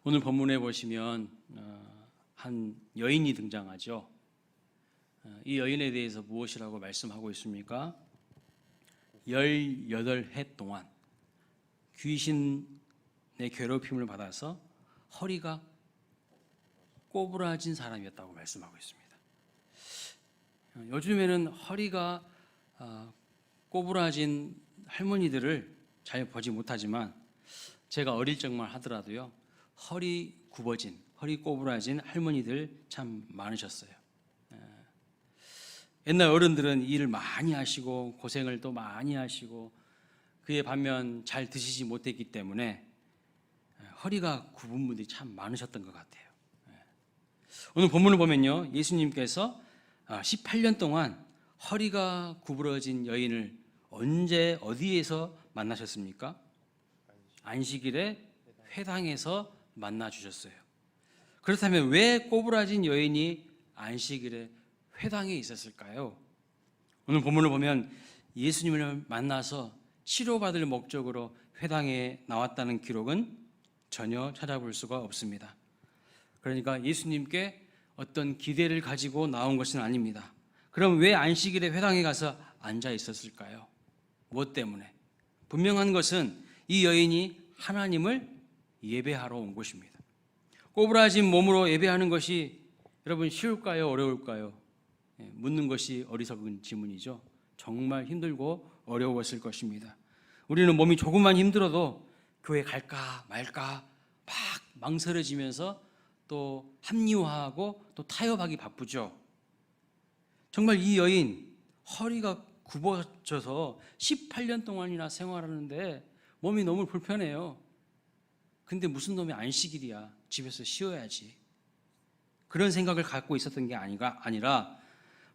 오늘 본문에 보시면 한 여인이 등장하죠. 이 여인에 대해서 무엇이라고 말씀하고 있습니까? 18해 동안 귀신의 괴롭힘을 받아서 허리가 꼬부라진 사람이었다고 말씀하고 있습니다. 요즘에는 허리가 꼬부라진 할머니들을 잘 보지 못하지만 제가 어릴 적만 하더라도요, 허리 굽어진, 허리 꼬부라진 할머니들 참 많으셨어요. 옛날 어른들은 일을 많이 하시고 고생을 또 많이 하시고 그에 반면 잘 드시지 못했기 때문에 허리가 굽은 분들이 참 많으셨던 것 같아요. 오늘 본문을 보면요, 예수님께서 18년 동안 허리가 구부러진 여인을 언제 어디에서 만나셨습니까? 안식일에 회당에서 만나 주셨어요. 그렇다면 왜 꼬부라진 여인이 안식일에 회당에 있었을까요? 오늘 본문을 보면 예수님을 만나서 치료받을 목적으로 회당에 나왔다는 기록은 전혀 찾아볼 수가 없습니다. 그러니까 예수님께 어떤 기대를 가지고 나온 것은 아닙니다. 그럼 왜 안식일에 회당에 가서 앉아 있었을까요? 무엇 때문에? 분명한 것은 이 여인이 하나님을 예배하러 온 것입니다. 꼬부라진 몸으로 예배하는 것이 여러분 쉬울까요? 어려울까요? 묻는 것이 어리석은 질문이죠. 정말 힘들고 어려웠을 것입니다. 우리는 몸이 조금만 힘들어도 교회 갈까 말까 막 망설여지면서 또 합리화하고 또 타협하기 바쁘죠. 정말 이 여인 허리가 굽어져서 18년 동안이나 생활하는데 몸이 너무 불편해요. 근데 무슨 놈의 안식일이야, 집에서 쉬어야지, 그런 생각을 갖고 있었던 게 아니라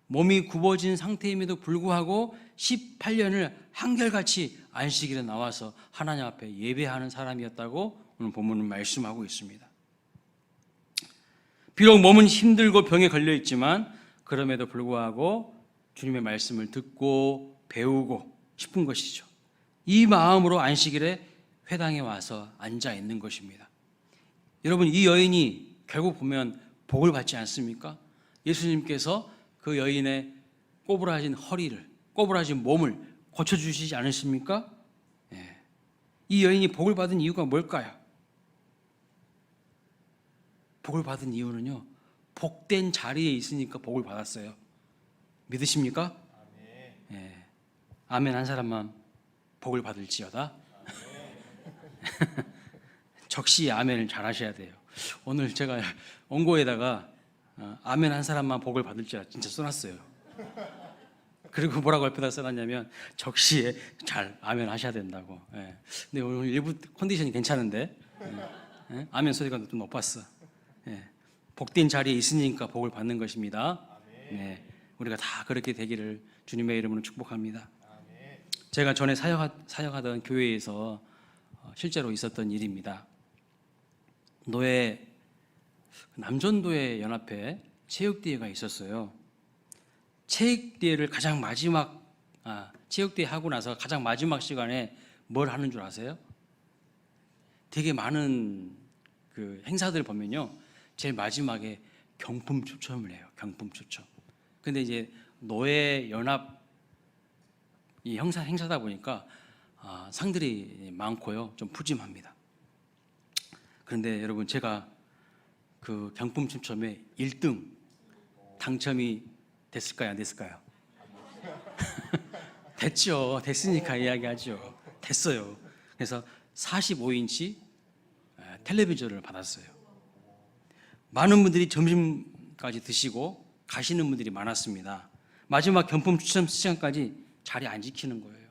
몸이 굽어진 상태임에도 불구하고 18년을 한결같이 안식일에 나와서 하나님 앞에 예배하는 사람이었다고 오늘 본문은 말씀하고 있습니다. 비록 몸은 힘들고 병에 걸려 있지만 그럼에도 불구하고 주님의 말씀을 듣고 배우고 싶은 것이죠. 이 마음으로 안식일에 회당에 와서 앉아 있는 것입니다. 여러분, 이 여인이 결국 보면 복을 받지 않습니까? 예수님께서 그 여인의 꼬부라진 허리를, 꼬부라진 몸을 고쳐주시지 않으십니까? 이 여인이 복을 받은 이유가 뭘까요? 복을 받은 이유는요, 복된 자리에 있으니까 복을 받았어요. 믿으십니까? 아멘. 아멘 한 사람만 복을 받을지어다. 적시 아멘을 잘 하셔야 돼요. 오늘 제가 원고에다가 아멘 한 사람만 복을 받을지어다 진짜 써놨어요. 그리고 뭐라고 옆에다 써놨냐면 적시에 잘 아멘 하셔야 된다고. 근데 오늘 일부 컨디션이 괜찮은데 아멘 소리가 좀 높았어. 복된 자리에 있으니까 복을 받는 것입니다. 우리가 다 그렇게 되기를 주님의 이름으로 축복합니다. 제가 전에 사역하던 교회에서 실제로 있었던 일입니다. 남전도의 연합회 체육대회가 있었어요. 체육대회를 가장 마지막 체육대회 하고 나서 가장 마지막 시간에 뭘 하는 줄 아세요? 되게 많은 그 행사들 보면요, 제일 마지막에 경품 추첨을 해요. 경품 추첨. 근데 이제 노예 연합 이 행사다 보니까 상들이 많고요, 좀 푸짐합니다. 그런데 여러분, 제가 그 경품 추첨에 1등 당첨이 됐을까요, 안 됐을까요? 됐죠. 됐으니까 이야기하죠. 됐어요. 그래서 45인치 텔레비전을 받았어요. 많은 분들이 점심까지 드시고 가시는 분들이 많았습니다. 마지막 경품 추첨 시간까지 자리 안 지키는 거예요.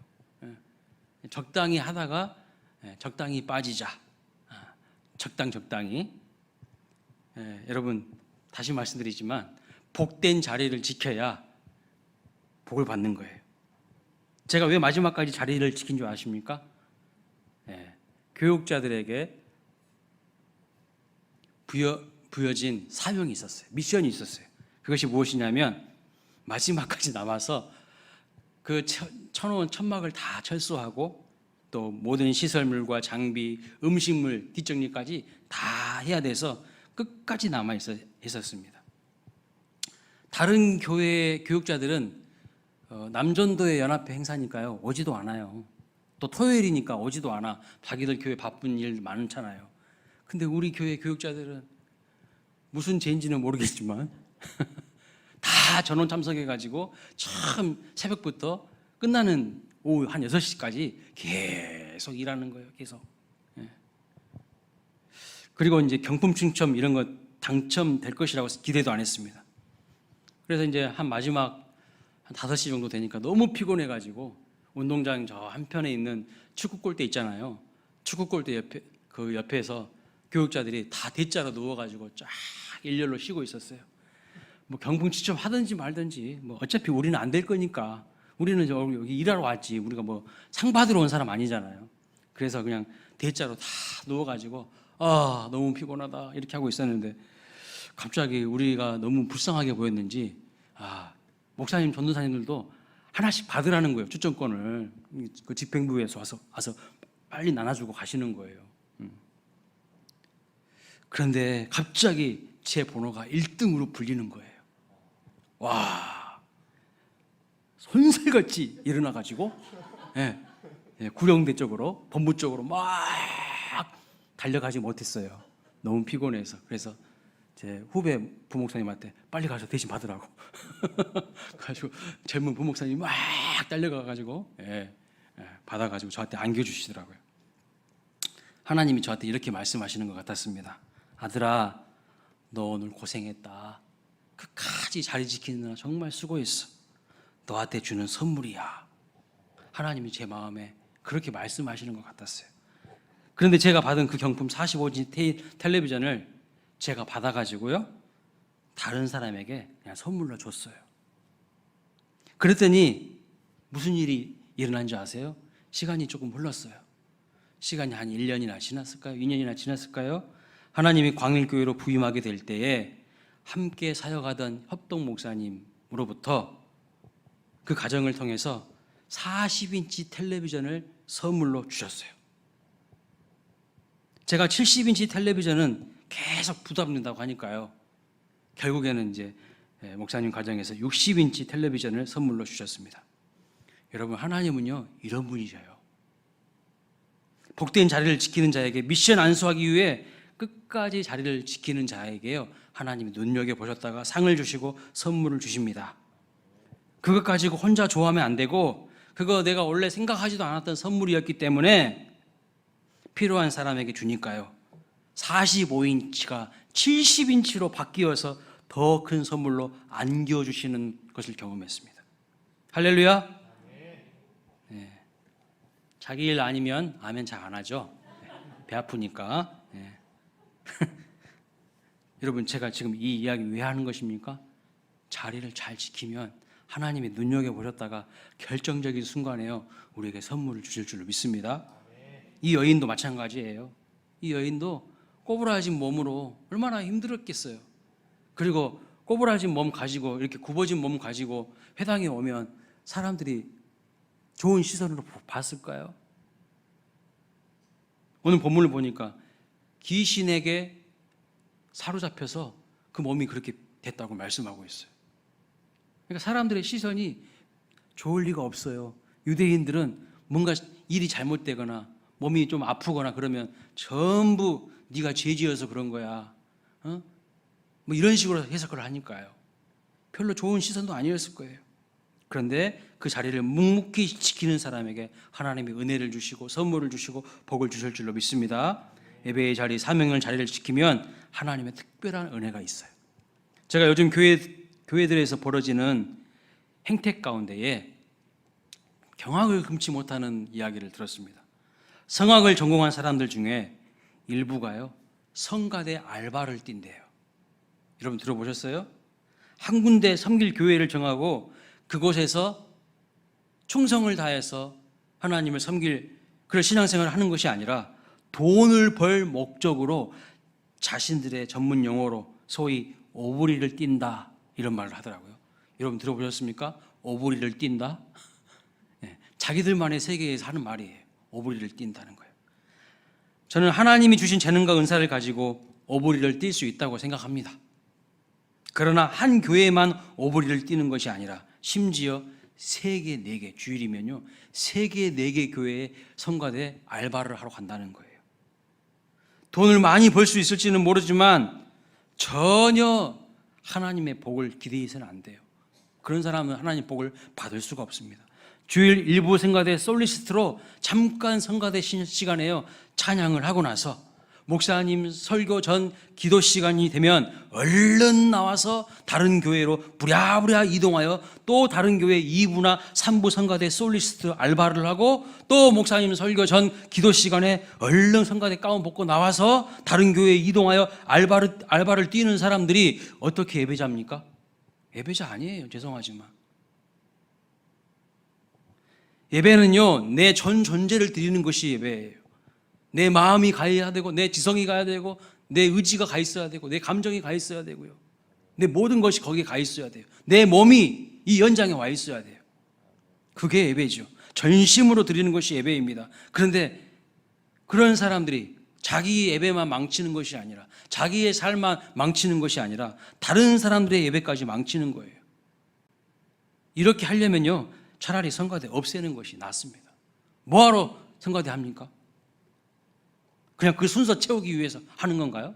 적당히 하다가 적당히 빠지자. 적당히. 여러분, 다시 말씀드리지만 복된 자리를 지켜야 복을 받는 거예요. 제가 왜 마지막까지 자리를 지킨 줄 아십니까? 교육자들에게 부여진 사명이 있었어요. 미션이 있었어요. 그것이 무엇이냐면 마지막까지 남아서 그 쳐놓은 천막을 다 철수하고 또 모든 시설물과 장비, 음식물 뒷정리까지 다 해야 돼서 끝까지 남아 있었습니다. 다른 교회 교육자들은 남전도의 연합회 행사니까요 오지도 않아요. 또 토요일이니까 오지도 않아. 자기들 교회 바쁜 일 많잖아요. 근데 우리 교회 교육자들은 무슨 죄인지는 모르겠지만 다 전원 참석해가지고 처음 새벽부터 끝나는 오후 한 6시까지 계속 일하는 거예요. 계속. 그리고 이제 경품 충첨 이런 거 당첨될 것이라고 기대도 안 했습니다. 그래서 이제 한 마지막 한 5시 정도 되니까 너무 피곤해가지고 운동장 저 한편에 있는 축구 골대 있잖아요. 축구 골대 옆에 그 옆에서 교육자들이 다 대자로 누워가지고 쫙 일렬로 쉬고 있었어요. 뭐 경품 추첨 하든지 말든지 뭐 어차피 우리는 안 될 거니까 우리는 여기 일하러 왔지 우리가 뭐 상 받으러 온 사람 아니잖아요. 그래서 그냥 대자로 다 누워가지고 너무 피곤하다 이렇게 하고 있었는데 갑자기 우리가 너무 불쌍하게 보였는지 목사님 전도사님들도 하나씩 받으라는 거예요. 추첨권을 그 집행부에서 와서 빨리 나눠주고 가시는 거예요. 그런데 갑자기 제 번호가 1등으로 불리는 거예요. 와, 손살같이 일어나가지고 구령대 쪽으로 본부 쪽으로 막 달려가지 못했어요. 너무 피곤해서. 그래서 제 후배 부목사님한테 빨리 가서 대신 받으라고 가지고 젊은 부목사님이 막 달려가가지고 받아가지고 저한테 안겨주시더라고요. 하나님이 저한테 이렇게 말씀하시는 것 같았습니다. 아들아, 너 오늘 고생했다. 끝까지 자리 지키느라 정말 수고했어. 너한테 주는 선물이야. 하나님이 제 마음에 그렇게 말씀하시는 것 같았어요. 그런데 제가 받은 그 경품 45인치 텔레비전을 제가 받아가지고요 다른 사람에게 그냥 선물로 줬어요. 그랬더니 무슨 일이 일어난 줄 아세요? 시간이 조금 흘렀어요. 시간이 한 1년이나 지났을까요? 2년이나 지났을까요? 하나님이 광일교회로 부임하게 될 때에 함께 사역하던 협동 목사님으로부터 그 가정을 통해서 40인치 텔레비전을 선물로 주셨어요. 제가 70인치 텔레비전은 계속 부담된다고 하니까요 결국에는 이제 목사님 가정에서 60인치 텔레비전을 선물로 주셨습니다. 여러분, 하나님은요 이런 분이셔요. 복된 자리를 지키는 자에게 미션 안수하기 위해 끝까지 자리를 지키는 자에게요 하나님이 눈여겨보셨다가 상을 주시고 선물을 주십니다. 그것 가지고 혼자 좋아하면 안 되고 그거 내가 원래 생각하지도 않았던 선물이었기 때문에 필요한 사람에게 주니까요 45인치가 70인치로 바뀌어서 더 큰 선물로 안겨주시는 것을 경험했습니다. 할렐루야. 네. 자기 일 아니면 아멘 잘 안 하죠. 배 아프니까. 네. 여러분, 제가 지금 이 이야기 왜 하는 것입니까? 자리를 잘 지키면 하나님이 눈여겨보셨다가 결정적인 순간에요 우리에게 선물을 주실 줄로 믿습니다. 이 여인도 마찬가지예요. 이 여인도 꼬부라진 몸으로 얼마나 힘들었겠어요. 그리고 꼬부라진 몸 가지고 이렇게 굽어진 몸 가지고 회당에 오면 사람들이 좋은 시선으로 봤을까요? 오늘 본문을 보니까 귀신에게 사로잡혀서 그 몸이 그렇게 됐다고 말씀하고 있어요. 그러니까 사람들의 시선이 좋을 리가 없어요. 유대인들은 뭔가 일이 잘못되거나 몸이 좀 아프거나 그러면 전부 네가 죄지어서 그런 거야. 뭐 이런 식으로 해석을 하니까요. 별로 좋은 시선도 아니었을 거예요. 그런데 그 자리를 묵묵히 지키는 사람에게 하나님이 은혜를 주시고 선물을 주시고 복을 주실 줄로 믿습니다. 예배의 자리, 사명의 자리를 지키면 하나님의 특별한 은혜가 있어요. 제가 요즘 교회들에서 벌어지는 행태 가운데에 경악을 금치 못하는 이야기를 들었습니다. 성악을 전공한 사람들 중에 일부가요 성가대 알바를 뛴대요. 여러분 들어보셨어요? 한 군데 섬길 교회를 정하고 그곳에서 충성을 다해서 하나님을 섬길 그런 신앙생활을 하는 것이 아니라 돈을 벌 목적으로 자신들의 전문 용어로 소위 오브리를 뛴다 이런 말을 하더라고요. 여러분 들어보셨습니까? 오브리를 뛴다? 네, 자기들만의 세계에서 하는 말이에요. 오보리를 띈다는 거예요. 저는 하나님이 주신 재능과 은사를 가지고 오보리를 띌 수 있다고 생각합니다. 그러나 한 교회만 오보리를 띄는 것이 아니라 심지어 3개, 4개, 주일이면요 3개, 4개 교회에 성가대 알바를 하러 간다는 거예요. 돈을 많이 벌 수 있을지는 모르지만 전혀 하나님의 복을 기대해서는 안 돼요. 그런 사람은 하나님의 복을 받을 수가 없습니다. 주일 일부 성가대 솔리스트로 잠깐 성가대 시간에요 찬양을 하고 나서 목사님 설교 전 기도 시간이 되면 얼른 나와서 다른 교회로 부랴부랴 이동하여 또 다른 교회 2부나 3부 성가대 솔리스트 알바를 하고 또 목사님 설교 전 기도 시간에 얼른 성가대 가운 벗고 나와서 다른 교회에 이동하여 알바를 뛰는 사람들이 어떻게 예배자입니까? 예배자 아니에요. 죄송하지만. 예배는요 내 전 존재를 드리는 것이 예배예요. 내 마음이 가야 되고 내 지성이 가야 되고 내 의지가 가 있어야 되고 내 감정이 가 있어야 되고요. 내 모든 것이 거기에 가 있어야 돼요. 내 몸이 이 연장에 와 있어야 돼요. 그게 예배죠. 전심으로 드리는 것이 예배입니다. 그런데 그런 사람들이 자기 예배만 망치는 것이 아니라 자기의 삶만 망치는 것이 아니라 다른 사람들의 예배까지 망치는 거예요. 이렇게 하려면요 차라리 성가대 없애는 것이 낫습니다. 뭐하러 성가대 합니까? 그냥 그 순서 채우기 위해서 하는 건가요?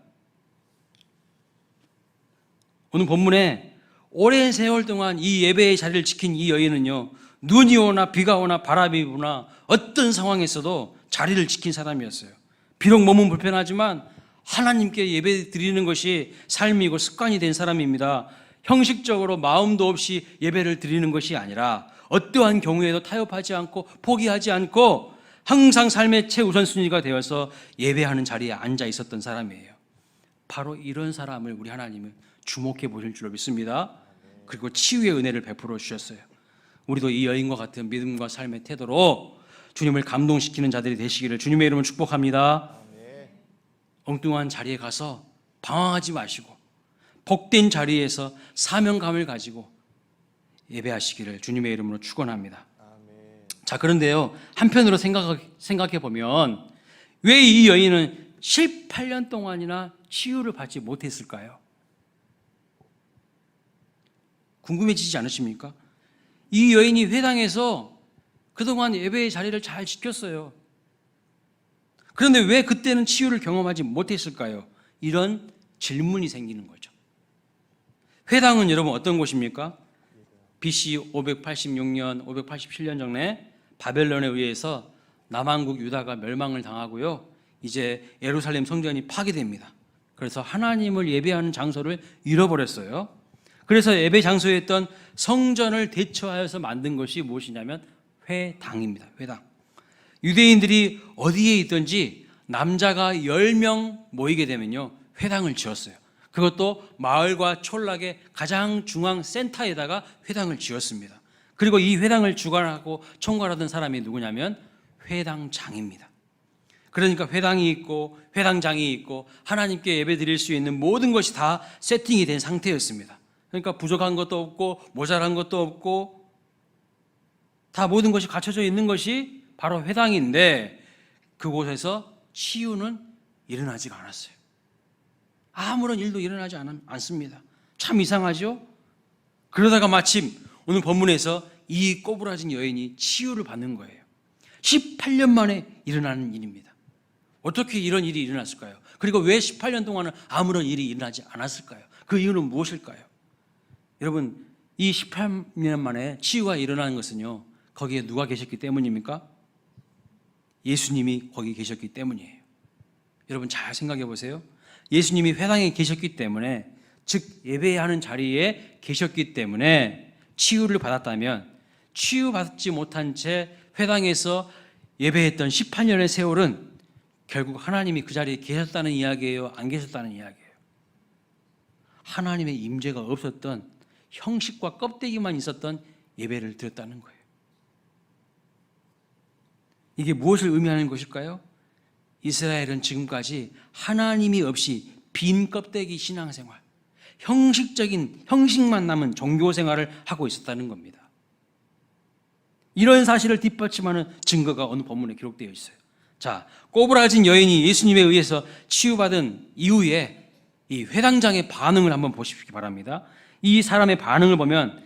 오늘 본문에 오랜 세월 동안 이 예배의 자리를 지킨 이 여인은요 눈이 오나 비가 오나 바람이 부나 어떤 상황에서도 자리를 지킨 사람이었어요. 비록 몸은 불편하지만 하나님께 예배 드리는 것이 삶이고 습관이 된 사람입니다. 형식적으로 마음도 없이 예배를 드리는 것이 아니라 어떠한 경우에도 타협하지 않고 포기하지 않고 항상 삶의 최우선순위가 되어서 예배하는 자리에 앉아 있었던 사람이에요. 바로 이런 사람을 우리 하나님은 주목해 보실 줄로 믿습니다. 그리고 치유의 은혜를 베풀어 주셨어요. 우리도 이 여인과 같은 믿음과 삶의 태도로 주님을 감동시키는 자들이 되시기를 주님의 이름으로 축복합니다. 엉뚱한 자리에 가서 방황하지 마시고 복된 자리에서 사명감을 가지고 예배하시기를 주님의 이름으로 축원합니다. 자, 그런데요 한편으로 생각해 보면 왜 이 여인은 18년 동안이나 치유를 받지 못했을까요? 궁금해지지 않으십니까? 이 여인이 회당에서 그동안 예배의 자리를 잘 지켰어요. 그런데 왜 그때는 치유를 경험하지 못했을까요? 이런 질문이 생기는 거죠. 회당은 여러분 어떤 곳입니까? BC 586년, 587년 전에 바벨론에 의해서 남한국 유다가 멸망을 당하고요. 이제 예루살렘 성전이 파괴됩니다. 그래서 하나님을 예배하는 장소를 잃어버렸어요. 그래서 예배 장소였던 성전을 대처하여서 만든 것이 무엇이냐면 회당입니다. 회당. 유대인들이 어디에 있든지 남자가 10명 모이게 되면요 회당을 지었어요. 그것도 마을과 촌락의 가장 중앙 센터에다가 회당을 지었습니다. 그리고 이 회당을 주관하고 총괄하던 사람이 누구냐면 회당장입니다. 그러니까 회당이 있고 회당장이 있고 하나님께 예배 드릴 수 있는 모든 것이 다 세팅이 된 상태였습니다. 그러니까 부족한 것도 없고 모자란 것도 없고 다 모든 것이 갖춰져 있는 것이 바로 회당인데 그곳에서 치유는 일어나지가 않았어요. 아무런 일도 일어나지 않습니다. 참 이상하죠? 그러다가 마침 오늘 본문에서 이 꼬부라진 여인이 치유를 받는 거예요. 18년 만에 일어나는 일입니다. 어떻게 이런 일이 일어났을까요? 그리고 왜 18년 동안은 아무런 일이 일어나지 않았을까요? 그 이유는 무엇일까요? 여러분, 이 18년 만에 치유가 일어나는 것은요, 거기에 누가 계셨기 때문입니까? 예수님이 거기 계셨기 때문이에요. 여러분 잘 생각해 보세요. 예수님이 회당에 계셨기 때문에, 즉 예배하는 자리에 계셨기 때문에 치유를 받았다면, 치유받지 못한 채 회당에서 예배했던 18년의 세월은 결국 하나님이 그 자리에 계셨다는 이야기예요? 안 계셨다는 이야기예요? 하나님의 임재가 없었던, 형식과 껍데기만 있었던 예배를 드렸다는 거예요. 이게 무엇을 의미하는 것일까요? 이스라엘은 지금까지 하나님이 없이 빈 껍데기 신앙생활, 형식만 남은 종교생활을 하고 있었다는 겁니다. 이런 사실을 뒷받침하는 증거가 오늘 본문에 기록되어 있어요. 자, 꼬부라진 여인이 예수님에 의해서 치유받은 이후에 이 회당장의 반응을 한번 보시기 바랍니다. 이 사람의 반응을 보면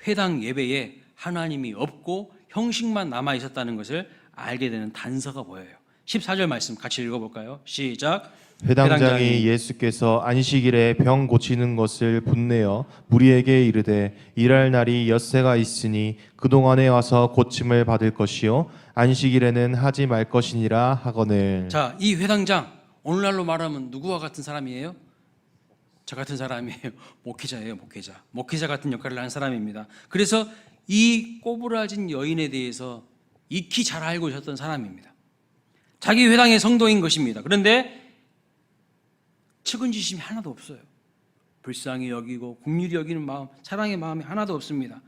회당 예배에 하나님이 없고 형식만 남아 있었다는 것을 알게 되는 단서가 보여요. 14절 말씀 같이 읽어볼까요? 시작. 회당장이 예수께서 안식일에 병 고치는 것을 분내어 무리에게 이르되 일할 날이 엿새가 있으니 그동안에 와서 고침을 받을 것이요 안식일에는 하지 말 것이니라 하거늘. 자, 이 회당장 오늘날로 말하면 누구와 같은 사람이에요? 저 같은 사람이에요. 목회자예요. 목회자 같은 역할을 한 사람입니다. 그래서 이 꼬부라진 여인에 대해서 익히 잘 알고 있었던 사람입니다. 자기 회당의 성도인 것입니다. 그런데 측은지심이 하나도 없어요. 불쌍히 여기고 긍휼히 여기는 마음, 사랑의 마음이 하나도 없습니다.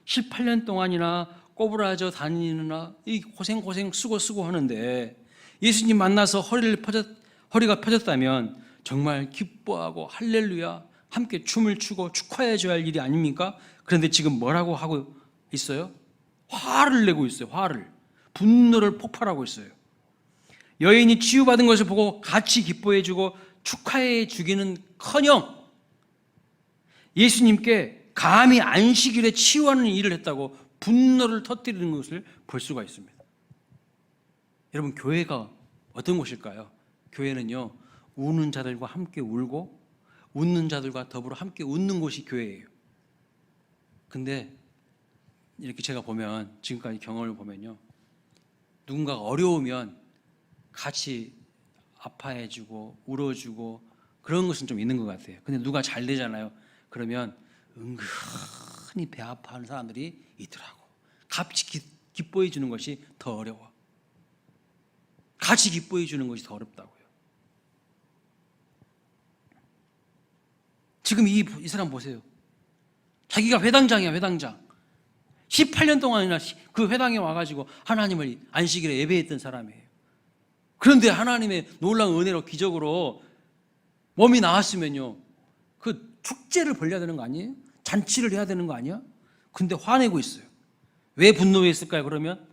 18년 동안이나 꼬부라져 다니느라 이 고생 수고 하는데 예수님 만나서 허리가 펴졌다면 정말 기뻐하고 할렐루야 함께 춤을 추고 축하해 줘야 할 일이 아닙니까? 그런데 지금 뭐라고 하고 있어요? 화를 내고 있어요. 분노를 폭발하고 있어요. 여인이 치유받은 것을 보고 같이 기뻐해 주고 축하해 주기는 커녕 예수님께 감히 안식일에 치유하는 일을 했다고 분노를 터뜨리는 것을 볼 수가 있습니다. 여러분, 교회가 어떤 곳일까요? 교회는요, 우는 자들과 함께 울고 웃는 자들과 더불어 함께 웃는 곳이 교회예요. 근데 이렇게 제가 보면, 지금까지 경험을 보면요, 누군가가 어려우면 같이 아파해주고 울어주고 그런 것은 좀 있는 것 같아요. 근데 누가 잘 되잖아요. 그러면 은근히 배 아파하는 사람들이 있더라고. 같이 기뻐해 주는 것이 더 어려워. 같이 기뻐해 주는 것이 더 어렵다고요. 지금 이 사람 보세요. 자기가 회당장이야, 회당장. 18년 동안이나 그 회당에 와가지고 하나님을 안식일에 예배했던 사람이에요. 그런데 하나님의 놀라운 은혜로 기적으로 몸이 나았으면요, 그 축제를 벌려야 되는 거 아니에요? 잔치를 해야 되는 거 아니야? 근데 화내고 있어요. 왜 분노했을까요? 그러면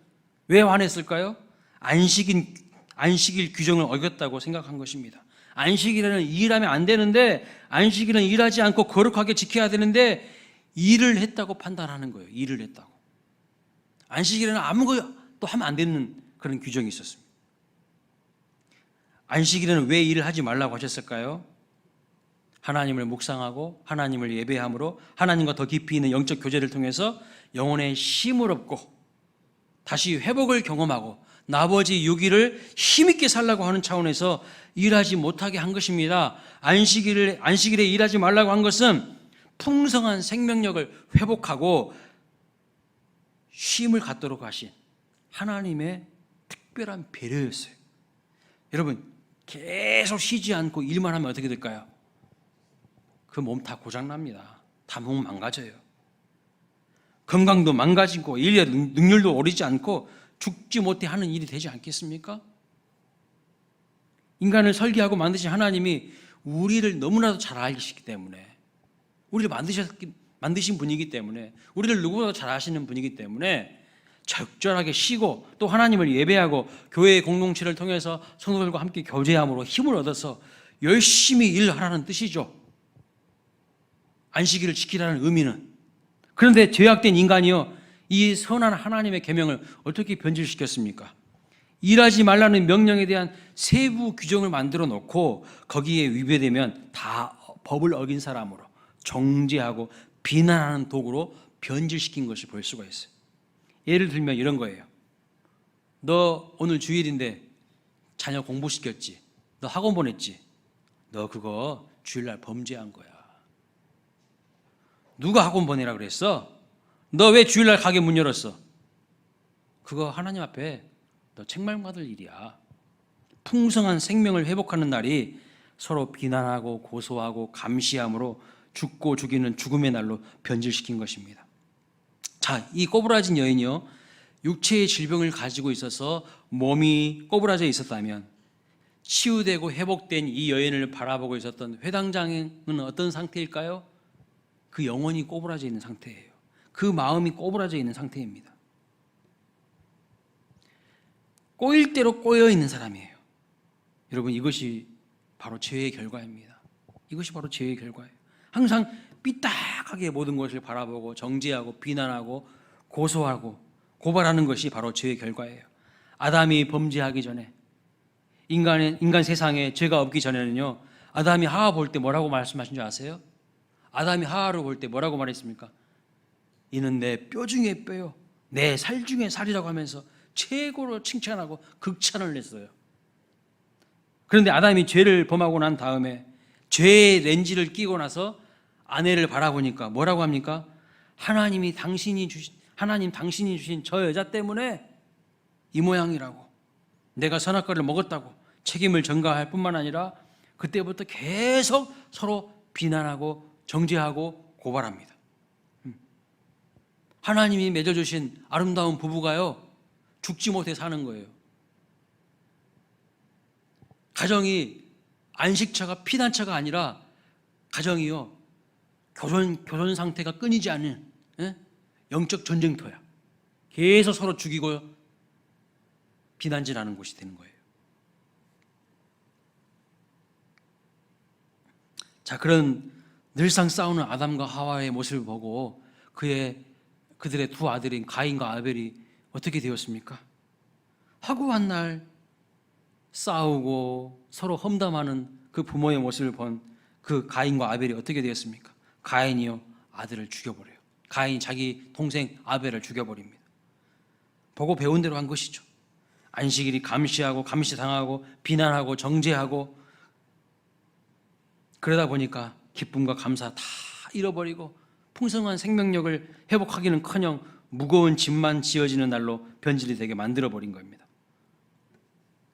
왜 화냈을까요? 안식일 규정을 어겼다고 생각한 것입니다. 안식일에는 일하면 안 되는데, 안식일은 일하지 않고 거룩하게 지켜야 되는데 일을 했다고 판단하는 거예요. 일을 했다고. 안식일에는 아무것도 하면 안 되는 그런 규정이 있었습니다. 안식일에는 왜 일을 하지 말라고 하셨을까요? 하나님을 묵상하고 하나님을 예배함으로 하나님과 더 깊이 있는 영적 교제를 통해서 영혼의 쉼을 얻고 다시 회복을 경험하고 나머지 6일을 힘있게 살라고 하는 차원에서 일하지 못하게 한 것입니다. 안식일에 일하지 말라고 한 것은 풍성한 생명력을 회복하고 쉼을 갖도록 하신 하나님의 특별한 배려였어요. 여러분, 계속 쉬지 않고 일만 하면 어떻게 될까요? 그 몸 다 고장납니다. 다 몸 망가져요. 건강도 망가지고 일의 능률도 오르지 않고 죽지 못해 하는 일이 되지 않겠습니까? 인간을 설계하고 만드신 하나님이 우리를 너무나도 잘 아시기 때문에, 우리를 만드신 분이기 때문에, 우리를 누구보다 잘 아시는 분이기 때문에 적절하게 쉬고 또 하나님을 예배하고 교회의 공동체를 통해서 성도들과 함께 교제함으로 힘을 얻어서 열심히 일하라는 뜻이죠. 안식일을 지키라는 의미는. 그런데 죄악된 인간이요, 이 선한 하나님의 계명을 어떻게 변질시켰습니까? 일하지 말라는 명령에 대한 세부 규정을 만들어 놓고 거기에 위배되면 다 법을 어긴 사람으로 정죄하고 비난하는 도구로 변질시킨 것을 볼 수가 있어요. 예를 들면 이런 거예요. 너 오늘 주일인데 자녀 공부시켰지? 너 학원 보냈지? 너 그거 주일날 범죄한 거야. 누가 학원 보내라 그랬어? 너 왜 주일날 가게 문 열었어? 그거 하나님 앞에 너 책망받을 일이야. 풍성한 생명을 회복하는 날이 서로 비난하고 고소하고 감시함으로 죽고 죽이는 죽음의 날로 변질시킨 것입니다. 자, 이 꼬부라진 여인이요, 육체의 질병을 가지고 있어서 몸이 꼬부라져 있었다면 치유되고 회복된 이 여인을 바라보고 있었던 회당장은 어떤 상태일까요? 그 영혼이 꼬부라져 있는 상태예요. 그 마음이 꼬부라져 있는 상태입니다. 꼬일 대로 꼬여 있는 사람이에요. 여러분, 이것이 바로 죄의 결과입니다. 이것이 바로 죄의 결과예요. 항상 삐딱하게 모든 것을 바라보고 정죄하고 비난하고 고소하고 고발하는 것이 바로 죄의 결과예요. 아담이 범죄하기 전에, 인간 세상에 죄가 없기 전에는요, 아담이 하와 볼 때 뭐라고 말씀하신 줄 아세요? 아담이 하와를 볼 때 뭐라고 말했습니까? 이는 내 뼈 중에 뼈요, 내 살 중에 살이라고 하면서 최고로 칭찬하고 극찬을 냈어요. 그런데 아담이 죄를 범하고 난 다음에 죄의 렌즈를 끼고 나서 아내를 바라보니까 뭐라고 합니까? 하나님 당신이 주신 저 여자 때문에 이 모양이라고, 내가 선악과를 먹었다고 책임을 전가할 뿐만 아니라 그때부터 계속 서로 비난하고 정죄하고 고발합니다. 하나님이 맺어주신 아름다운 부부가요, 죽지 못해 사는 거예요. 가정이 안식처가 피난처가 아니라 가정이요, 교전 상태가 끊이지 않는 영적 전쟁터야. 계속 서로 죽이고 비난질하는 곳이 되는 거예요. 자, 그런 늘상 싸우는 아담과 하와의 모습을 보고 그들의 두 아들인 가인과 아벨이 어떻게 되었습니까? 화구한 날 싸우고 서로 험담하는 그 부모의 모습을 본 그 가인과 아벨이 어떻게 되었습니까? 가인이요, 아들을 죽여버려요. 가인이 자기 동생 아벨을 죽여버립니다. 보고 배운 대로 한 것이죠. 안식일이 감시하고 감시당하고 비난하고 정죄하고 그러다 보니까 기쁨과 감사 다 잃어버리고 풍성한 생명력을 회복하기는커녕 무거운 짐만 지어지는 날로 변질이 되게 만들어버린 겁니다.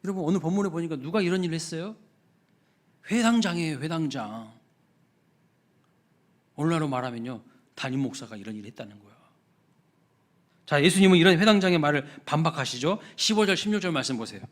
여러분, 오늘 본문에 보니까 누가 이런 일을 했어요? 회당장이에요, 회당장. 오늘날로 말하면요, 담임 목사가 이런 일을 했다는 거예요. 자, 예수님은 이런 회당장의 말을 반박하시죠. 15절 16절 말씀 보세요.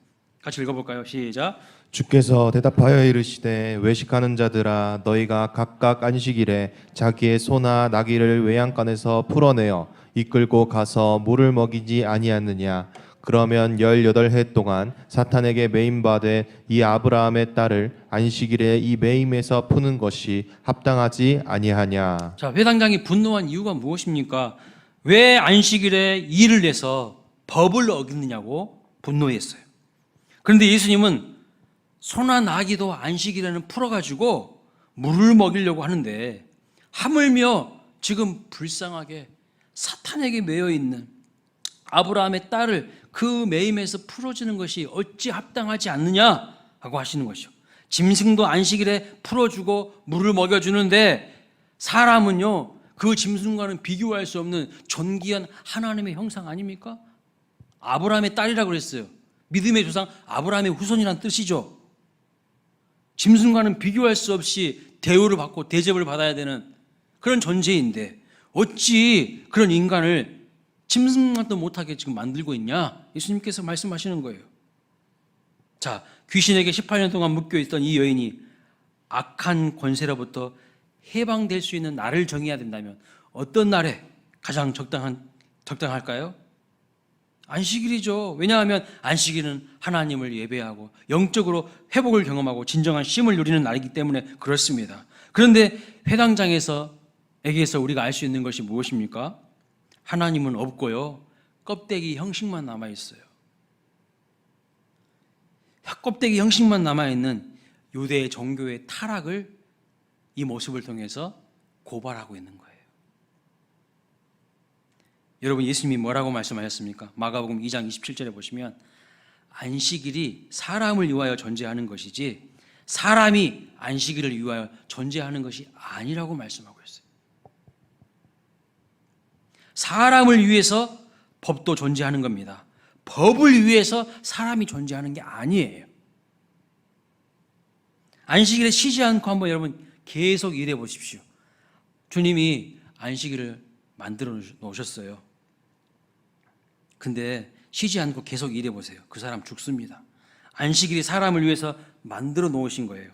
같이 읽어볼까요? 시작. 주께서 대답하여 이르시되 외식하는 자들아, 너희가 각각 안식일에 자기의 소나 나귀를 외양간에서 풀어내어 이끌고 가서 물을 먹이지 아니하느냐? 그러면 18해 동안 사탄에게 매임받되 이 아브라함의 딸을 안식일에 이 매임에서 푸는 것이 합당하지 아니하냐? 자, 회당장이 분노한 이유가 무엇입니까? 왜 안식일에 일을 내서 법을 어기느냐고 분노했어요. 그런데 예수님은 소나 나귀도 안식일에는 풀어가지고 물을 먹이려고 하는데, 하물며 지금 불쌍하게 사탄에게 매여 있는 아브라함의 딸을 그 매임에서 풀어주는 것이 어찌 합당하지 않느냐 하고 하시는 것이죠. 짐승도 안식일에 풀어주고 물을 먹여주는데 사람은요, 그 짐승과는 비교할 수 없는 존귀한 하나님의 형상 아닙니까? 아브라함의 딸이라고 그랬어요. 믿음의 조상 아브라함의 후손이라는 뜻이죠. 짐승과는 비교할 수 없이 대우를 받고 대접을 받아야 되는 그런 존재인데 어찌 그런 인간을 짐승만도 못하게 지금 만들고 있냐? 예수님께서 말씀하시는 거예요. 자, 귀신에게 18년 동안 묶여 있던 이 여인이 악한 권세로부터 해방될 수 있는 날을 정해야 된다면 어떤 날에 가장 적당할까요? 안식일이죠. 왜냐하면 안식일은 하나님을 예배하고 영적으로 회복을 경험하고 진정한 쉼을 누리는 날이기 때문에 그렇습니다. 그런데 회당장에게서 우리가 알 수 있는 것이 무엇입니까? 하나님은 없고요, 껍데기 형식만 남아있어요. 껍데기 형식만 남아있는 유대 종교의 타락을 이 모습을 통해서 고발하고 있는 거예요. 여러분, 예수님이 뭐라고 말씀하셨습니까? 마가복음 2장 27절에 보시면 안식일이 사람을 위하여 존재하는 것이지 사람이 안식일을 위하여 존재하는 것이 아니라고 말씀하고 있어요. 사람을 위해서 법도 존재하는 겁니다. 법을 위해서 사람이 존재하는 게 아니에요. 안식일에 쉬지 않고 한번 여러분 계속 일해 보십시오. 주님이 안식일을 만들어 놓으셨어요. 근데 쉬지 않고 계속 일해 보세요. 그 사람 죽습니다. 안식일이 사람을 위해서 만들어 놓으신 거예요.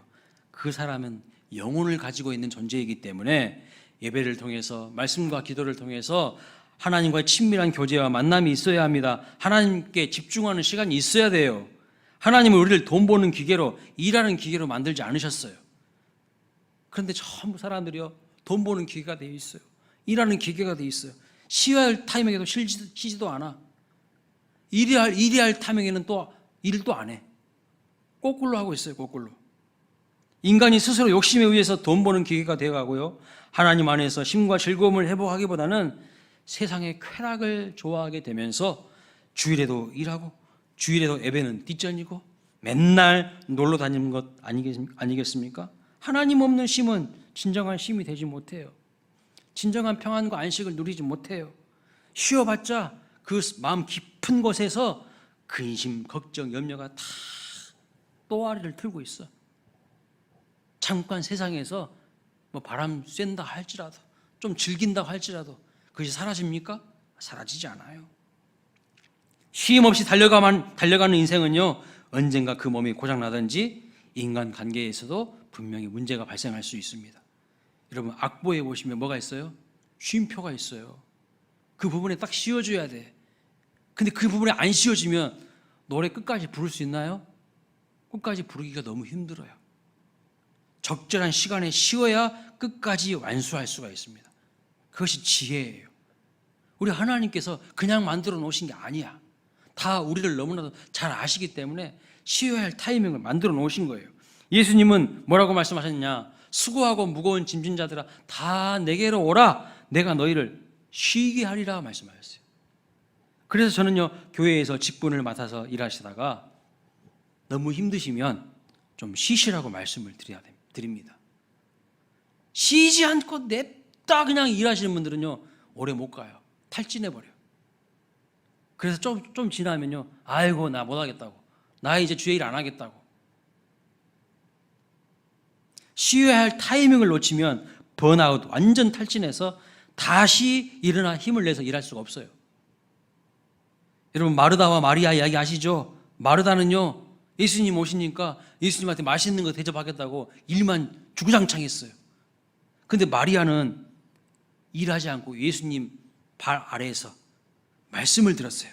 그 사람은 영혼을 가지고 있는 존재이기 때문에 예배를 통해서 말씀과 기도를 통해서 하나님과의 친밀한 교제와 만남이 있어야 합니다. 하나님께 집중하는 시간이 있어야 돼요. 하나님은 우리를 돈 버는 기계로, 일하는 기계로 만들지 않으셨어요. 그런데 전부 사람들이요, 돈 버는 기계가 되어 있어요. 일하는 기계가 되어 있어요. 쉬어야 할 타이밍에도 쉬지도 않아. 일해야 할 타이밍에는 또 일을 또 안 해. 거꾸로 하고 있어요. 거꾸로. 인간이 스스로 욕심에 의해서 돈 버는 기계가 되어가고요, 하나님 안에서 힘과 즐거움을 회복하기보다는 세상의 쾌락을 좋아하게 되면서 주일에도 일하고 주일에도 예배는 뒷전이고 맨날 놀러 다니는 것 아니겠습니까? 하나님 없는 쉼은 진정한 쉼이 되지 못해요. 진정한 평안과 안식을 누리지 못해요. 쉬어봤자 그 마음 깊은 곳에서 근심, 걱정, 염려가 다 또아리를 틀고 있어. 잠깐 세상에서 뭐 바람 쐰다 할지라도, 좀 즐긴다고 할지라도 그것이 사라집니까? 사라지지 않아요. 쉼 없이 달려가는 인생은요, 언젠가 그 몸이 고장나든지 인간 관계에서도 분명히 문제가 발생할 수 있습니다. 여러분, 악보에 보시면 뭐가 있어요? 쉼표가 있어요. 그 부분에 딱 씌워줘야 돼. 근데 그 부분에 안 씌워지면 노래 끝까지 부를 수 있나요? 끝까지 부르기가 너무 힘들어요. 적절한 시간에 쉬어야 끝까지 완수할 수가 있습니다. 그것이 지혜예요. 우리 하나님께서 그냥 만들어 놓으신 게 아니야. 다 우리를 너무나도 잘 아시기 때문에 쉬어야 할 타이밍을 만들어 놓으신 거예요. 예수님은 뭐라고 말씀하셨냐? 수고하고 무거운 짐진 자들아 다 내게로 오라, 내가 너희를 쉬게 하리라 말씀하셨어요. 그래서 저는요, 교회에서 직분을 맡아서 일하시다가 너무 힘드시면 좀 쉬시라고 말씀을 드립니다. 쉬지 않고 냅다 그냥 일하시는 분들은요, 오래 못 가요. 탈진해버려요. 그래서 좀 지나면요, 아이고 나 못하겠다고, 나 이제 주의 일 안 하겠다고. 쉬어야 할 타이밍을 놓치면 번아웃, 완전 탈진해서 다시 일어나 힘을 내서 일할 수가 없어요. 여러분, 마르다와 마리아 이야기 아시죠? 마르다는요, 예수님 오시니까 예수님한테 맛있는 거 대접하겠다고 일만 주구장창 했어요. 근데 마리아는 일하지 않고 예수님 발 아래에서 말씀을 들었어요.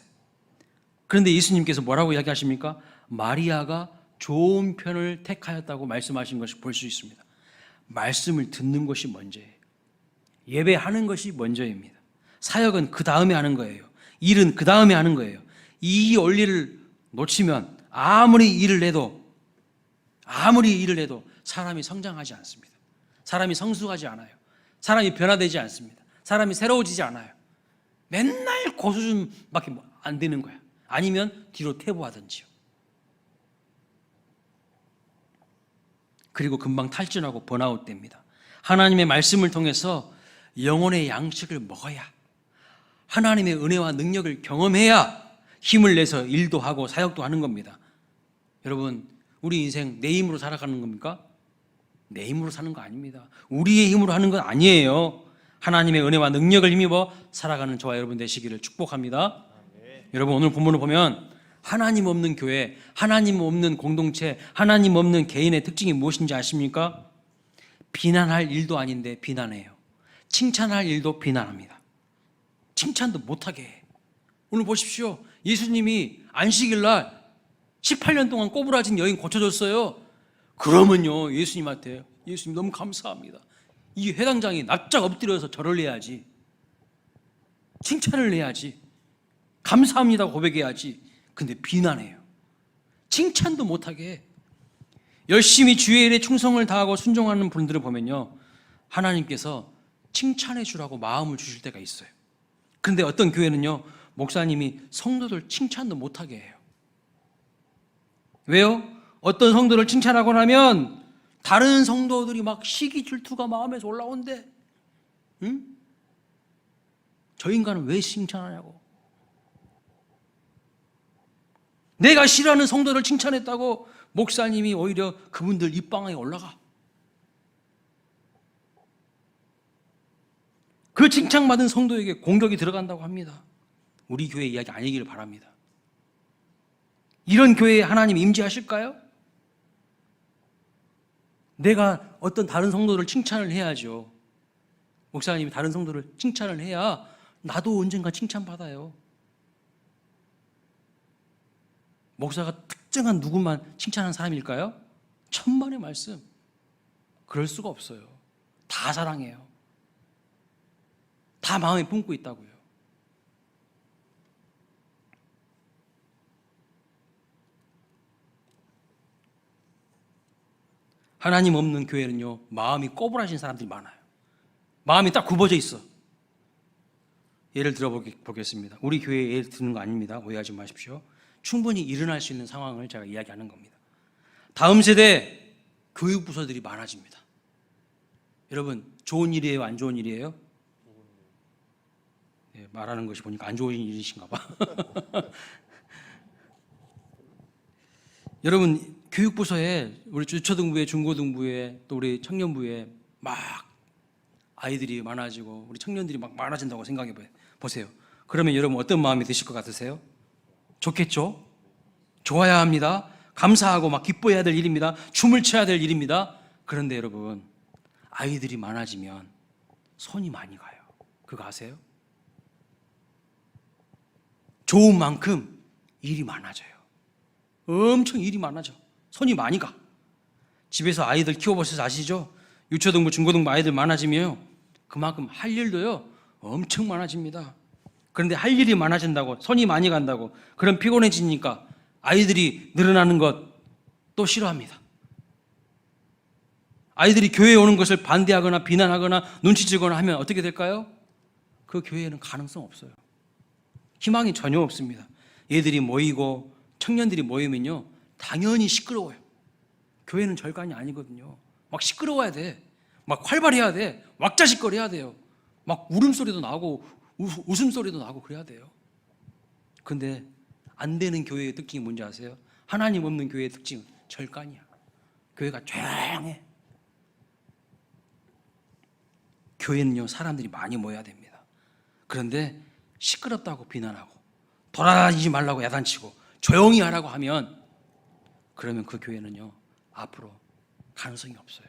그런데 예수님께서 뭐라고 이야기하십니까? 마리아가 좋은 편을 택하였다고 말씀하신 것을 볼 수 있습니다. 말씀을 듣는 것이 먼저예요. 예배하는 것이 먼저입니다. 사역은 그 다음에 하는 거예요. 일은 그 다음에 하는 거예요. 이 원리를 놓치면 아무리 일을 해도 사람이 성장하지 않습니다. 사람이 성숙하지 않아요. 사람이 변화되지 않습니다. 사람이 새로워지지 않아요. 맨날 고수준밖에 안 되는 거야. 아니면 뒤로 퇴보하든지요. 그리고 금방 탈진하고 번아웃 됩니다. 하나님의 말씀을 통해서 영혼의 양식을 먹어야, 하나님의 은혜와 능력을 경험해야 힘을 내서 일도 하고 사역도 하는 겁니다. 여러분, 우리 인생 내 힘으로 살아가는 겁니까? 내 힘으로 사는 거 아닙니다. 우리의 힘으로 하는 건 아니에요. 하나님의 은혜와 능력을 힘입어 살아가는 저와 여러분 되시기를 축복합니다. 여러분, 오늘 본문을 보면 하나님 없는 교회, 하나님 없는 공동체, 하나님 없는 개인의 특징이 무엇인지 아십니까? 비난할 일도 아닌데 비난해요. 칭찬할 일도 비난합니다. 칭찬도 못하게 해. 오늘 보십시오. 예수님이 안식일 날 18년 동안 꼬부라진 여인 고쳐줬어요. 그러면요, 예수님한테, 예수님 너무 감사합니다, 이 회당장이 납작 엎드려서 절을 해야지, 칭찬을 해야지, 감사합니다 고백해야지. 근데 비난해요. 칭찬도 못하게 해. 열심히 주의 일에 충성을 다하고 순종하는 분들을 보면요, 하나님께서 칭찬해 주라고 마음을 주실 때가 있어요. 그런데 어떤 교회는요, 목사님이 성도들 칭찬도 못하게 해요. 왜요? 어떤 성도를 칭찬하고 나면 다른 성도들이 막 시기 질투가 마음에서 올라온대. 응? 저 인간은 왜 칭찬하냐고. 내가 싫어하는 성도를 칭찬했다고 목사님이 오히려 그분들 입방아에 올라가. 그 칭찬받은 성도에게 공격이 들어간다고 합니다. 우리 교회 이야기 아니기를 바랍니다. 이런 교회에 하나님 임재하실까요? 내가 어떤 다른 성도를 칭찬을 해야죠. 목사님이 다른 성도를 칭찬을 해야 나도 언젠가 칭찬받아요. 목사가 특정한 누구만 칭찬하는 사람일까요? 천만의 말씀. 그럴 수가 없어요. 다 사랑해요. 다 마음에 품고 있다고요. 하나님 없는 교회는요, 마음이 꼬부라진 사람들이 많아요. 마음이 딱 굽어져 있어. 예를 들어보겠습니다. 우리 교회에 예를 드는 거 아닙니다. 오해하지 마십시오. 충분히 일어날 수 있는 상황을 제가 이야기하는 겁니다. 다음 세대 교육부서들이 많아집니다. 여러분, 좋은 일이에요? 안 좋은 일이에요? 네, 말하는 것이 보니까 안 좋은 일이신가 봐. 여러분, 교육부서에 우리 유초등부에, 중고등부에, 또 우리 청년부에 막 아이들이 많아지고 우리 청년들이 막 많아진다고 생각해 보세요. 그러면 여러분 어떤 마음이 드실 것 같으세요? 좋겠죠? 좋아야 합니다. 감사하고 막 기뻐해야 될 일입니다. 춤을 춰야 될 일입니다. 그런데 여러분, 아이들이 많아지면 손이 많이 가요. 그거 아세요? 좋은 만큼 일이 많아져요. 엄청 일이 많아져. 손이 많이 가. 집에서 아이들 키워보셔서 아시죠? 유초등부, 중고등부 아이들 많아지면 그만큼 할 일도요 엄청 많아집니다. 그런데 할 일이 많아진다고, 손이 많이 간다고, 그럼 피곤해지니까 아이들이 늘어나는 것 또 싫어합니다. 아이들이 교회에 오는 것을 반대하거나 비난하거나 눈치주거나 하면 어떻게 될까요? 그 교회에는 가능성 없어요. 희망이 전혀 없습니다. 얘들이 모이고 청년들이 모이면요 당연히 시끄러워요. 교회는 절간이 아니거든요. 막 시끄러워야 돼. 막 활발해야 돼. 왁자지껄해야 돼요. 막 울음소리도 나고 웃음소리도 나고 그래야 돼요. 근데 안 되는 교회의 특징이 뭔지 아세요? 하나님 없는 교회의 특징은 절간이야. 교회가 조용해. 교회는요 사람들이 많이 모여야 됩니다. 그런데 시끄럽다고 비난하고 돌아다니지 말라고 야단치고 조용히 하라고 하면 그러면 그 교회는요 앞으로 가능성이 없어요.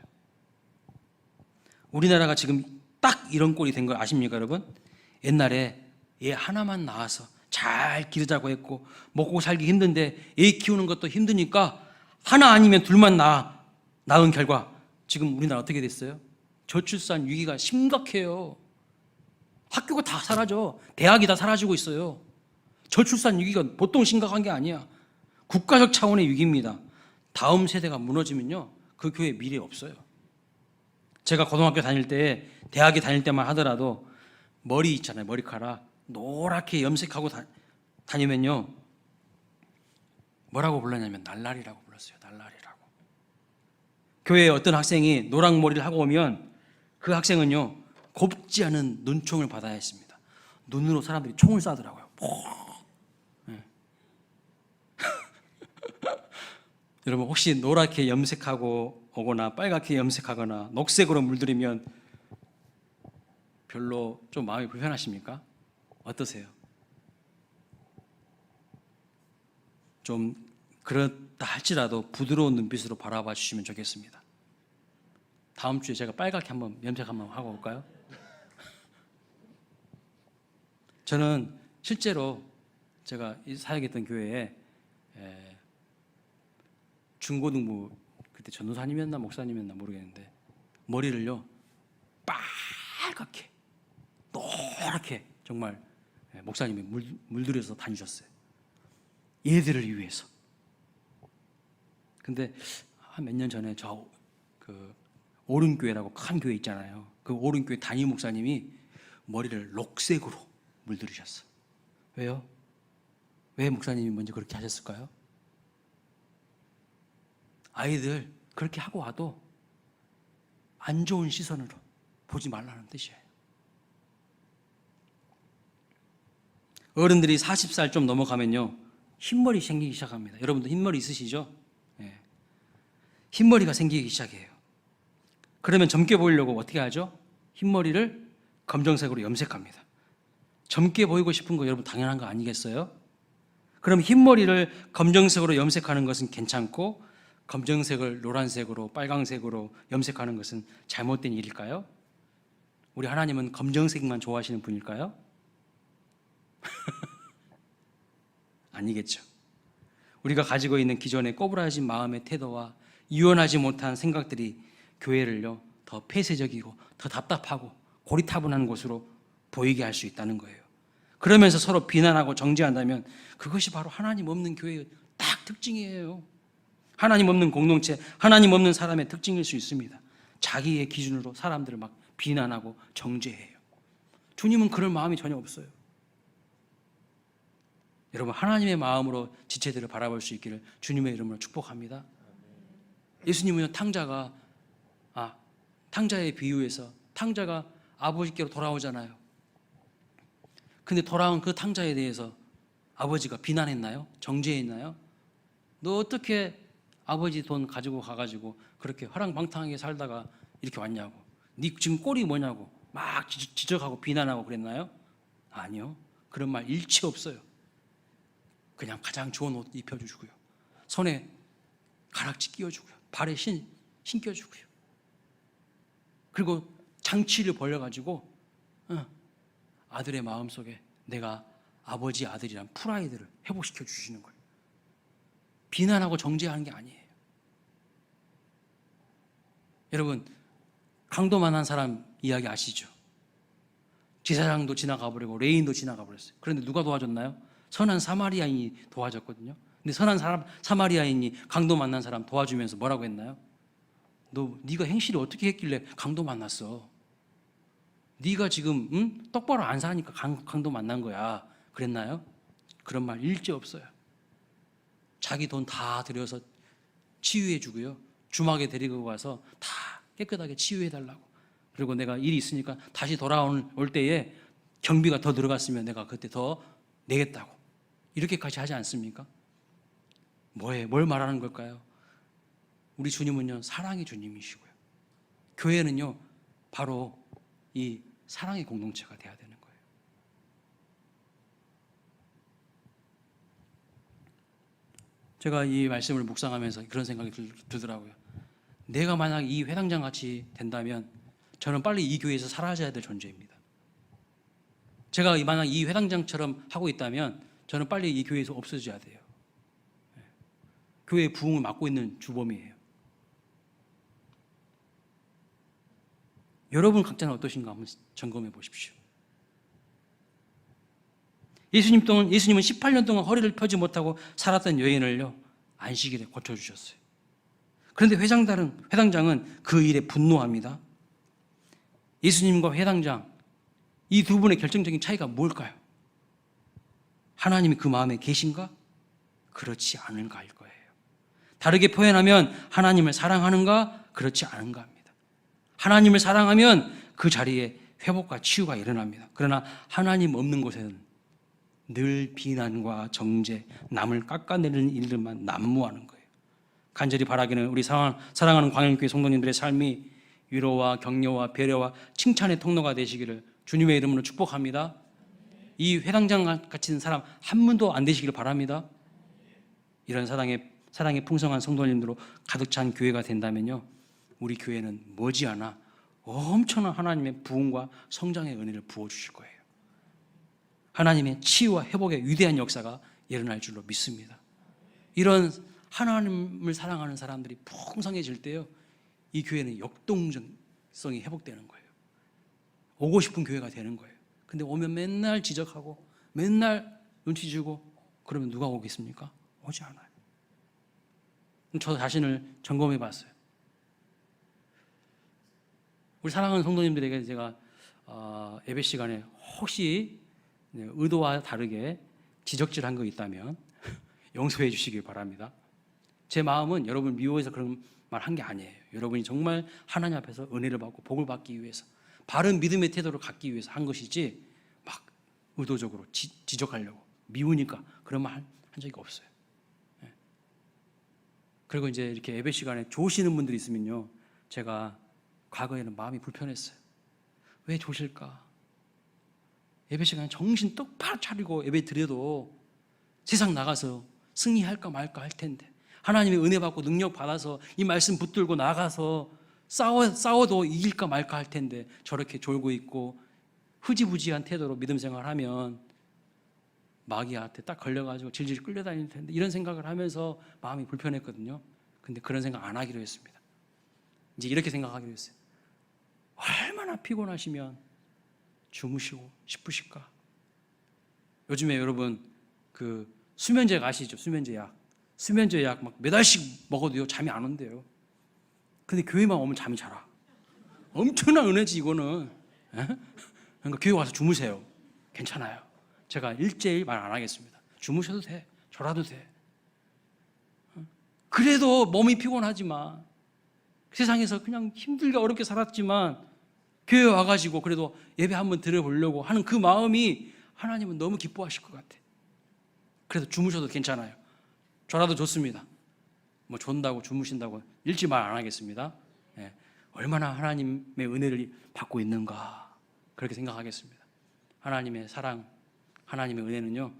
우리나라가 지금 딱 이런 꼴이 된 거 아십니까 여러분? 옛날에 애 하나만 낳아서 잘 기르자고 했고 먹고 살기 힘든데 애 키우는 것도 힘드니까 하나 아니면 둘만 낳은 결과 지금 우리나라 어떻게 됐어요? 저출산 위기가 심각해요. 학교가 다 사라져. 대학이 다 사라지고 있어요. 저출산 위기가 보통 심각한 게 아니야. 국가적 차원의 위기입니다. 다음 세대가 무너지면요 그 교회 미래 없어요. 제가 고등학교 다닐 때, 대학에 다닐 때만 하더라도 머리 있잖아요. 머리카락 노랗게 염색하고 다니면요 뭐라고 불렀냐면 날라리라고 불렀어요. 날라리라고. 교회에 어떤 학생이 노랑머리를 하고 오면 그 학생은요 곱지 않은 눈총을 받아야 했습니다. 눈으로 사람들이 총을 쏴더라고요. 네. 여러분 혹시 노랗게 염색하고 오거나 빨갛게 염색하거나 녹색으로 물들이면 별로 좀 마음이 불편하십니까? 어떠세요? 좀 그렇다 할지라도 부드러운 눈빛으로 바라봐 주시면 좋겠습니다. 다음 주에 제가 빨갛게 한번 염색 한번 하고 올까요? 저는 실제로 제가 사역했던 교회에 중고등부 그때 전도사님이었나 목사님이었나 모르겠는데 머리를요 빨갛게 노랗게 정말 목사님이 물들여서 다니셨어요. 얘들을 위해서. 근데 한 몇 년 전에 저 그 오른교회라고 큰 교회 있잖아요. 그 오른교회 담임 목사님이 머리를 녹색으로 물들이셨어. 왜요? 왜 목사님이 먼저 그렇게 하셨을까요? 아이들 그렇게 하고 와도 안 좋은 시선으로 보지 말라는 뜻이에요. 어른들이 40살 좀 넘어가면요 흰머리 생기기 시작합니다. 여러분도 흰머리 있으시죠? 네. 흰머리가 생기기 시작해요. 그러면 젊게 보이려고 어떻게 하죠? 흰머리를 검정색으로 염색합니다. 젊게 보이고 싶은 거 여러분 당연한 거 아니겠어요? 그럼 흰머리를 검정색으로 염색하는 것은 괜찮고 검정색을 노란색으로 빨강색으로 염색하는 것은 잘못된 일일까요? 우리 하나님은 검정색만 좋아하시는 분일까요? 아니겠죠. 우리가 가지고 있는 기존의 꼬부라진 마음의 태도와 유연하지 못한 생각들이 교회를요 더 폐쇄적이고 더 답답하고 고리타분한 곳으로 보이게 할 수 있다는 거예요. 그러면서 서로 비난하고 정죄한다면 그것이 바로 하나님 없는 교회의 딱 특징이에요. 하나님 없는 공동체, 하나님 없는 사람의 특징일 수 있습니다. 자기의 기준으로 사람들을 막 비난하고 정죄해요. 주님은 그럴 마음이 전혀 없어요. 여러분, 하나님의 마음으로 지체들을 바라볼 수 있기를 주님의 이름으로 축복합니다. 예수님은 탕자의 비유에서 탕자가 아버지께로 돌아오잖아요. 근데 돌아온 그 탕자에 대해서 아버지가 비난했나요? 정죄했나요? 너 어떻게 아버지 돈 가지고 가가지고 그렇게 화랑방탕하게 살다가 이렇게 왔냐고, 네 지금 꼴이 뭐냐고 막 지적하고 비난하고 그랬나요? 아니요. 그런 말 일치 없어요. 그냥 가장 좋은 옷 입혀주고요, 손에 가락지 끼워주고요, 발에 신겨주고요, 그리고 장치를 벌려가지고 아들의 마음속에 내가 아버지 아들이란 프라이드를 회복시켜 주시는 거예요. 비난하고 정죄하는 게 아니에요. 여러분, 강도 만난 사람 이야기 아시죠? 제사장도 지나가 버리고 레인도 지나가 버렸어요. 그런데 누가 도와줬나요? 선한 사마리아인이 도와줬거든요. 근데 선한 사마리아인이 강도 만난 사람 도와주면서 뭐라고 했나요? 네가 행실이 어떻게 했길래 강도 만났어? 네가 지금 똑바로 안 사니까 강도 만난 거야. 그랬나요? 그런 말 일지 없어요. 자기 돈 다 들여서 치유해 주고요, 주막에 데리고 가서 다 깨끗하게 치유해 달라고. 그리고 내가 일이 있으니까 다시 돌아올 때에 경비가 더 들어갔으면 내가 그때 더 내겠다고. 이렇게까지 하지 않습니까? 뭘 말하는 걸까요? 우리 주님은요 사랑의 주님이시고요, 교회는요 바로 이 사랑의 공동체가 돼야 되는 거예요. 제가 이 말씀을 묵상하면서 그런 생각이 들더라고요. 내가 만약 이 회당장 같이 된다면 저는 빨리 이 교회에서 사라져야 될 존재입니다. 제가 만약 이 회당장처럼 하고 있다면 저는 빨리 이 교회에서 없어져야 돼요. 교회의 부흥을 맡고 있는 주범이에요. 여러분 각자는 어떠신가 한번 점검해 보십시오. 예수님은 18년 동안 허리를 펴지 못하고 살았던 여인을요 안식일에 고쳐주셨어요. 그런데 회당장은 그 일에 분노합니다. 예수님과 회당장, 이 두 분의 결정적인 차이가 뭘까요? 하나님이 그 마음에 계신가? 그렇지 않은가일 거예요. 다르게 표현하면 하나님을 사랑하는가? 그렇지 않은가 합니다. 하나님을 사랑하면 그 자리에 회복과 치유가 일어납니다. 그러나 하나님 없는 곳에는 늘 비난과 정죄, 남을 깎아내리는 일들만 난무하는 거예요. 간절히 바라기는 우리 사랑하는 광양교회 성도님들의 삶이 위로와 격려와 배려와 칭찬의 통로가 되시기를 주님의 이름으로 축복합니다. 이 회당장 같은 사람 한 분도 안 되시기를 바랍니다. 이런 사랑의 풍성한 성도님들로 가득 찬 교회가 된다면요, 우리 교회는 머지않아 엄청난 하나님의 부흥과 성장의 은혜를 부어주실 거예요. 하나님의 치유와 회복의 위대한 역사가 일어날 줄로 믿습니다. 이런 하나님을 사랑하는 사람들이 풍성해질 때요, 이 교회는 역동성이 회복되는 거예요. 오고 싶은 교회가 되는 거예요. 근데 오면 맨날 지적하고 맨날 눈치 주고 그러면 누가 오겠습니까? 오지 않아요. 저 자신을 점검해 봤어요. 우리 사랑하는 성도님들에게 제가 예배 시간에 혹시 의도와 다르게 지적질한 거 있다면 용서해 주시길 바랍니다. 제 마음은 여러분 미워해서 그런 말 한 게 아니에요. 여러분이 정말 하나님 앞에서 은혜를 받고 복을 받기 위해서 바른 믿음의 태도를 갖기 위해서 한 것이지 막 의도적으로 지적하려고 미우니까 그런 말 한 적이 없어요. 그리고 이제 이렇게 예배 시간에 조시는 분들이 있으면요, 제가 과거에는 마음이 불편했어요. 왜 조실까? 예배 시간에 정신 똑바로 차리고 예배 드려도 세상 나가서 승리할까 말까 할 텐데, 하나님의 은혜 받고 능력 받아서 이 말씀 붙들고 나가서 싸워도 이길까 말까 할 텐데 저렇게 졸고 있고 흐지부지한 태도로 믿음 생활하면 마귀한테 딱 걸려가지고 질질 끌려다닐 텐데 이런 생각을 하면서 마음이 불편했거든요. 근데 그런 생각 안 하기로 했습니다. 이제 이렇게 생각하기로 했어요. 얼마나 피곤하시면 주무시고 싶으실까? 요즘에 여러분 그 수면제 아시죠? 수면제 약 막 몇 알씩 먹어도요 잠이 안 온대요. 근데 교회만 오면 잠이 잘 와. 엄청난 은혜지 이거는. 에? 그러니까 교회 와서 주무세요. 괜찮아요. 제가 일제일 말 안 하겠습니다. 주무셔도 돼. 졸아도 돼. 그래도 몸이 피곤하지만 세상에서 그냥 힘들게 어렵게 살았지만 교회 와가지고 그래도 예배 한번 드려보려고 하는 그 마음이 하나님은 너무 기뻐하실 것 같아. 그래서 주무셔도 괜찮아요. 졸아도 좋습니다. 뭐 존다고 주무신다고 일찍 말 안 하겠습니다. 예. 얼마나 하나님의 은혜를 받고 있는가 그렇게 생각하겠습니다. 하나님의 사랑, 하나님의 은혜는요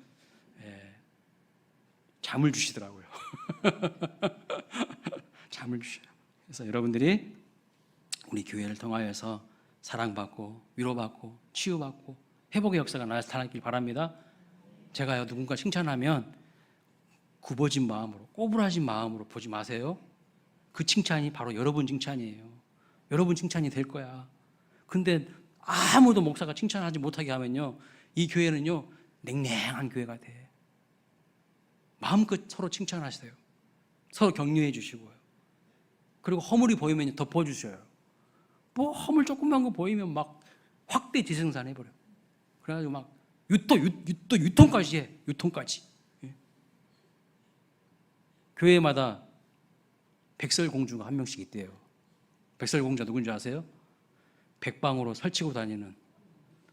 잠을 주시더라고요. 잠을 주셔요. 그래서 여러분들이 우리 교회를 통하여서 사랑받고 위로받고 치유받고 회복의 역사가 나타나길 바랍니다. 제가요 누군가 칭찬하면 굽어진 마음으로 꼬부라진 마음으로 보지 마세요. 그 칭찬이 바로 여러분 칭찬이에요. 여러분 칭찬이 될 거야. 근데 아무도 목사가 칭찬하지 못하게 하면요 이 교회는요 냉랭한 교회가 돼. 마음껏 서로 칭찬하세요. 서로 격려해 주시고요. 그리고 허물이 보이면 덮어주셔요. 뭐 허물 조금만 거 보이면 막 확대 재생산 해버려. 그래가지고 막 유통까지 해. 유통까지. 예. 교회마다 백설공주가 한 명씩 있대요. 백설공주가 누군지 아세요? 백방으로 설치고 다니는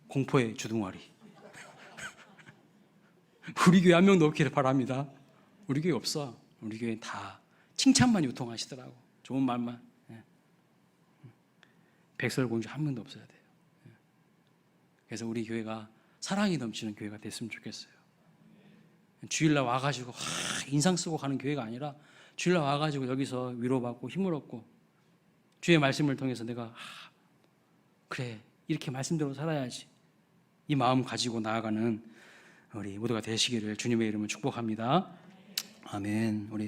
공포의 주둥아리. 우리 교회 한 명도 없기를 바랍니다. 우리 교회 없어. 우리 교회는 다 칭찬만 유통하시더라고. 좋은 말만. 예. 백설공주 한 명도 없어야 돼요. 예. 그래서 우리 교회가 사랑이 넘치는 교회가 됐으면 좋겠어요. 주일날 와가지고 인상 쓰고 가는 교회가 아니라 주일날 와가지고 여기서 위로받고 힘을 얻고 주의 말씀을 통해서 내가 그래 이렇게 말씀대로 살아야지 이 마음 가지고 나아가는 우리 모두가 되시기를 주님의 이름으로 축복합니다. 아멘. 우리